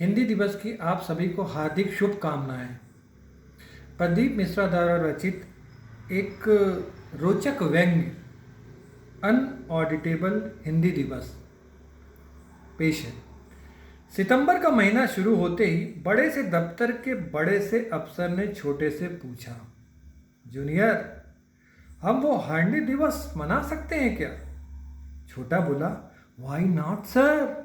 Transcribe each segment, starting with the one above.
हिंदी दिवस की आप सभी को हार्दिक शुभकामनाएं। प्रदीप मिश्रा द्वारा रचित एक रोचक व्यंग्य अनऑडिटेबल हिंदी दिवस पेश है। सितंबर का महीना शुरू होते ही बड़े से दफ्तर के बड़े से अफसर ने छोटे से पूछा, जूनियर, हम वो हार्डी दिवस मना सकते हैं क्या? छोटा बोला, वाई नॉट सर,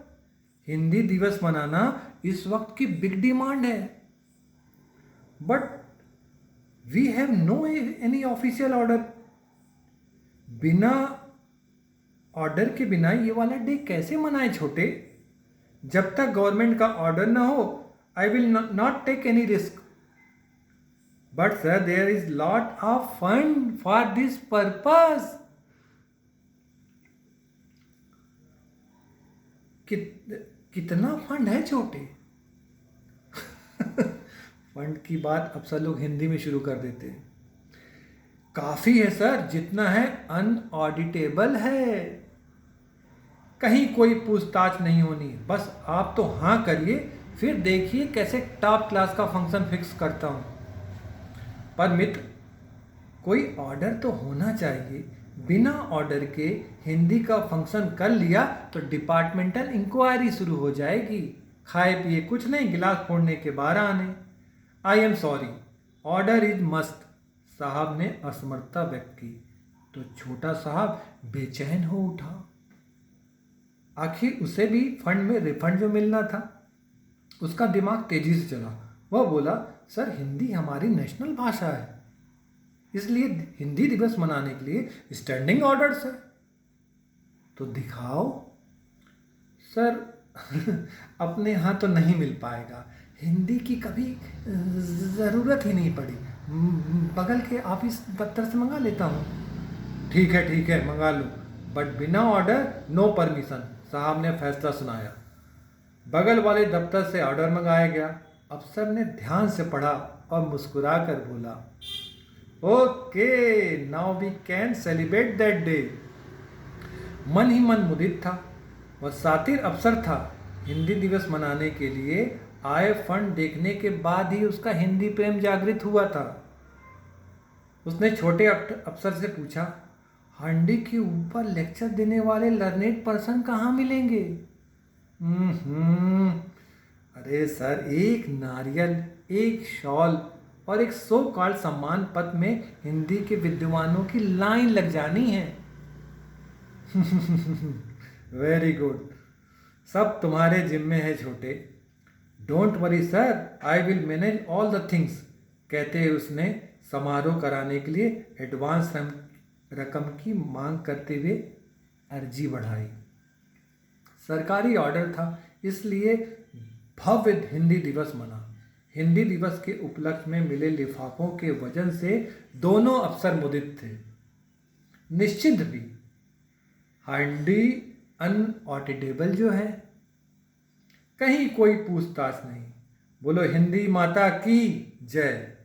हिंदी दिवस मनाना इस वक्त की बिग डिमांड है। But we have no any official order. बिना ऑर्डर के बिना ये वाला डे कैसे मनाए छोटे? जब तक गवर्नमेंट का ऑर्डर ना हो, I will not take any risk. But sir, there is lot of fund for this purpose. कितना फंड है छोटे? फंड की बात अक्सर लोग हिंदी में शुरू कर देते हैं। काफी है सर, जितना है अनऑडिटेबल है। कहीं कोई पूछताछ नहीं होनी, बस आप तो हाँ करिए, फिर देखिए कैसे टॉप क्लास का फंक्शन फिक्स करता हूं। पर मित्र, कोई ऑर्डर तो होना चाहिए। बिना ऑर्डर के हिंदी का फंक्शन कर लिया तो डिपार्टमेंटल इंक्वायरी शुरू हो जाएगी। खाए पिए कुछ नहीं, गिलास फोड़ने के 12 आने। I am sorry, order is must, साहब ने असमर्थता व्यक्त की। तो छोटा साहब बेचैन हो उठा। आखिर उसे भी फंड में रिफंड जो मिलना था। उसका दिमाग तेजी से चला। वह बोला, सर, हिंदी हमारी नेशनल भाषा है, इसलिए हिंदी दिवस मनाने के लिए स्टैंडिंग ऑर्डर्स है। तो दिखाओ। सर, अपने यहाँ तो नहीं मिल पाएगा, हिंदी की कभी ज़रूरत ही नहीं पड़ी। बगल के ऑफिस दफ्तर से मंगा लेता हूँ। ठीक है, मंगा लो, बट बिना ऑर्डर नो परमिशन, साहब ने फैसला सुनाया। बगल वाले दफ्तर से ऑर्डर मंगाया गया। अफसर ने ध्यान से पढ़ा और मुस्कुरा कर बोला, okay, now we can celebrate that day. मन ही मन मुदित था। वह सातिर अफसर था। हिंदी दिवस मनाने के लिए आए फंड देखने के बाद ही उसका हिंदी प्रेम जागृत हुआ था। उसने छोटे अफसर से पूछा, हांडी के ऊपर लेक्चर देने वाले लर्नेड पर्सन कहाँ मिलेंगे? अरे सर, एक नारियल, एक शॉल और एक सो कॉल्ड सम्मान पत्र में हिंदी के विद्वानों की लाइन लग जानी है। वेरी गुड, सब तुम्हारे जिम्मे है छोटे। Don't worry sir, I will manage all the things, कहते हुए उसने समारोह कराने के लिए एडवांस रकम की मांग करते हुए अर्जी बढ़ाई। सरकारी ऑर्डर था, इसलिए भव्य हिंदी दिवस मना। हिंदी दिवस के उपलक्ष्य में मिले लिफाफों के वजन से दोनों अफसर मुदित थे। निश्चित भी हांडी अनऑडिटेबल जो है, कहीं कोई पूछताछ नहीं। बोलो हिंदी माता की जय।